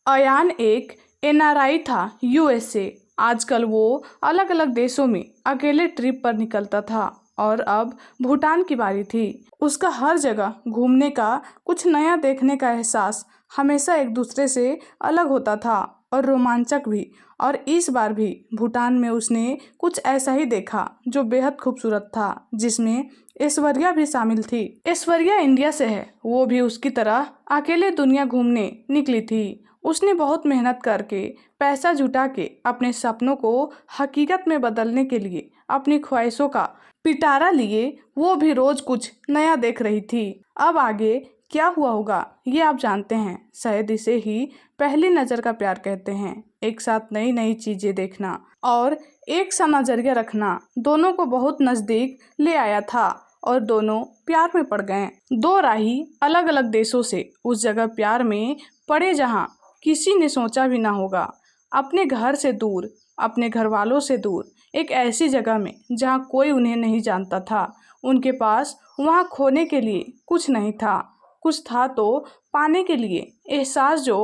अयान एक एनआरआई था यूएसए। आजकल वो अलग अलग देशों में अकेले ट्रिप पर निकलता था और अब भूटान की बारी थी। उसका हर जगह घूमने का, कुछ नया देखने का एहसास हमेशा एक दूसरे से अलग होता था और रोमांचक भी। और इस बार भी भूटान में उसने कुछ ऐसा ही देखा जो बेहद खूबसूरत था, जिसमें ऐश्वर्या भी शामिल थी। ऐश्वर्या इंडिया से है, वो भी उसकी तरह अकेले दुनिया घूमने निकली थी। उसने बहुत मेहनत करके, पैसा जुटा के अपने सपनों को हकीकत में बदलने के लिए, अपनी ख्वाहिशों का पिटारा लिए वो भी रोज कुछ नया देख रही थी। अब आगे क्या हुआ होगा ये आप जानते हैं। शायद इसे ही पहली नज़र का प्यार कहते हैं। एक साथ नई नई चीजें देखना और एक सा नजरिया रखना दोनों को बहुत नजदीक ले आया था और दोनों प्यार में पड़ गए। दो राही अलग अलग देशों से उस जगह प्यार में पड़े जहाँ किसी ने सोचा भी ना होगा। अपने घर से दूर, अपने घर वालों से दूर, एक ऐसी जगह में जहाँ कोई उन्हें नहीं जानता था। उनके पास वहाँ खोने के लिए कुछ नहीं था, कुछ था तो पाने के लिए एहसास जो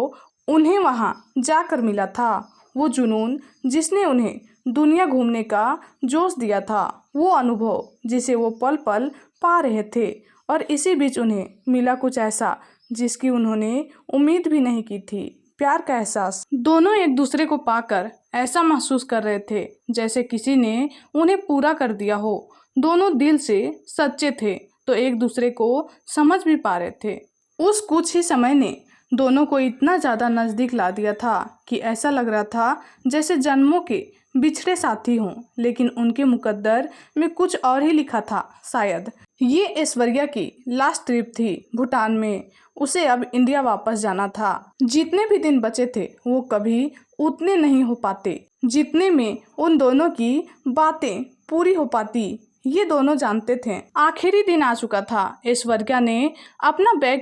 उन्हें वहाँ जाकर मिला था। वो जुनून जिसने उन्हें दुनिया घूमने का जोश दिया था, वो अनुभव जिसे वो पल पल पा रहे थे। और इसी बीच उन्हें मिला कुछ ऐसा जिसकी उन्होंने उम्मीद भी नहीं की थी, प्यार का एहसास। दोनों एक दूसरे को पाकर ऐसा महसूस कर रहे थे जैसे किसी ने उन्हें पूरा कर दिया हो। दोनों दिल से सच्चे थे तो एक दूसरे को समझ भी पा रहे थे। उस कुछ ही समय ने दोनों को इतना ज़्यादा नज़दीक ला दिया था कि ऐसा लग रहा था जैसे जन्मों के बिछड़े साथी हों। लेकिन उनके मुकद्दर में कुछ और ही लिखा था शायद। ये ऐश्वर्या की लास्ट ट्रिप थी भूटान में। उसे अब इंडिया वापस जाना था। जितने भी दिन बचे थे वो कभी उतने नहीं हो पाते जितने में उन दोनों की बातें पूरी हो पाती। ये दोनों जानते थे आखिरी दिन आ चुका था। ऐश्वर्या ने अपना बैग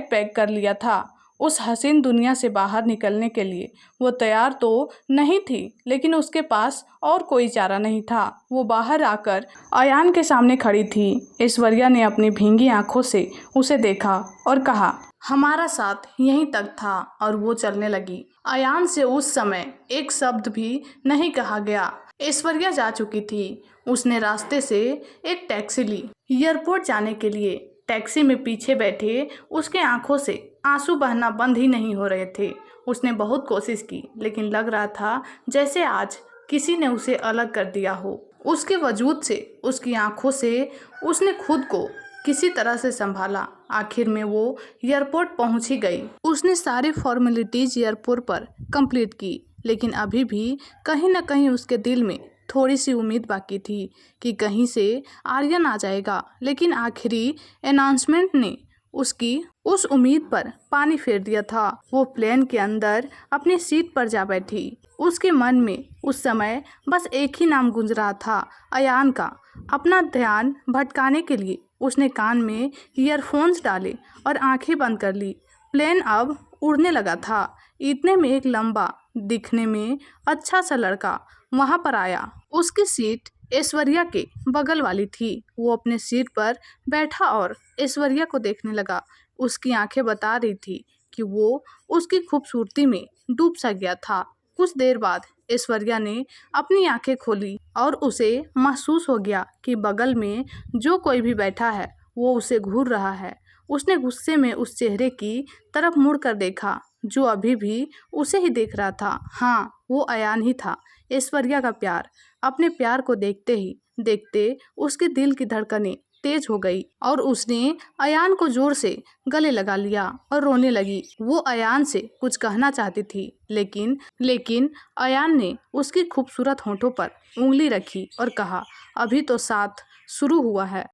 पैक कर लिया था। उस हसीन दुनिया से बाहर निकलने के लिए वो तैयार तो नहीं थी, लेकिन उसके पास और कोई चारा नहीं था। वो बाहर आकर अयान के सामने खड़ी थी। ऐश्वर्या ने अपनी भींगी आंखों से उसे देखा और कहा, हमारा साथ यहीं तक था। और वो चलने लगी। अयान से उस समय एक शब्द भी नहीं कहा गया। ऐश्वर्या जा चुकी थी। उसने रास्ते से एक टैक्सी ली एयरपोर्ट जाने के लिए। टैक्सी में पीछे बैठे उसके आंखों से आंसू बहना बंद ही नहीं हो रहे थे। उसने बहुत कोशिश की, लेकिन लग रहा था जैसे आज किसी ने उसे अलग कर दिया हो। उसके वजूद से, उसकी आंखों से उसने खुद को किसी तरह से संभाला। आखिर में वो एयरपोर्ट पहुंच ही गई। उसने सारी फॉर्मेलिटीज एयरपोर्ट पर कंप्लीट की, लेकिन अभी भी कहीं ना कहीं उसके दिल में थोड़ी सी उम्मीद बाकी थी कि कहीं से आर्यन आ जाएगा। लेकिन आखिरी अनाउंसमेंट ने उसकी उस उम्मीद पर पानी फेर दिया था। वो प्लेन के अंदर अपनी सीट पर जा बैठी। उसके मन में उस समय बस एक ही नाम गूंज रहा था, अयान का। अपना ध्यान भटकाने के लिए उसने कान में ईयरफोन्स डाले और आंखें बंद कर ली। प्लेन अब उड़ने लगा था। इतने में एक लंबा, दिखने में अच्छा सा लड़का वहां पर आया। उसकी सीट ऐश्वर्या के बगल वाली थी। वो अपने सीट पर बैठा और ऐश्वर्या को देखने लगा। उसकी आंखें बता रही थी कि वो उसकी खूबसूरती में डूब सा गया था। कुछ देर बाद ऐश्वर्या ने अपनी आंखें खोली और उसे महसूस हो गया कि बगल में जो कोई भी बैठा है वो उसे घूर रहा है। उसने गुस्से में उस चेहरे की तरफ मुड़ कर देखा जो अभी भी उसे ही देख रहा था। हाँ, वो अयान ही था। ऐश्वर्या का प्यार। अपने प्यार को देखते ही देखते उसके दिल की धड़कनें तेज हो गई और उसने अयान को जोर से गले लगा लिया और रोने लगी। वो अयान से कुछ कहना चाहती थी, लेकिन अयान ने उसकी खूबसूरत होठों पर उंगली रखी और कहा, अभी तो साथ शुरू हुआ है।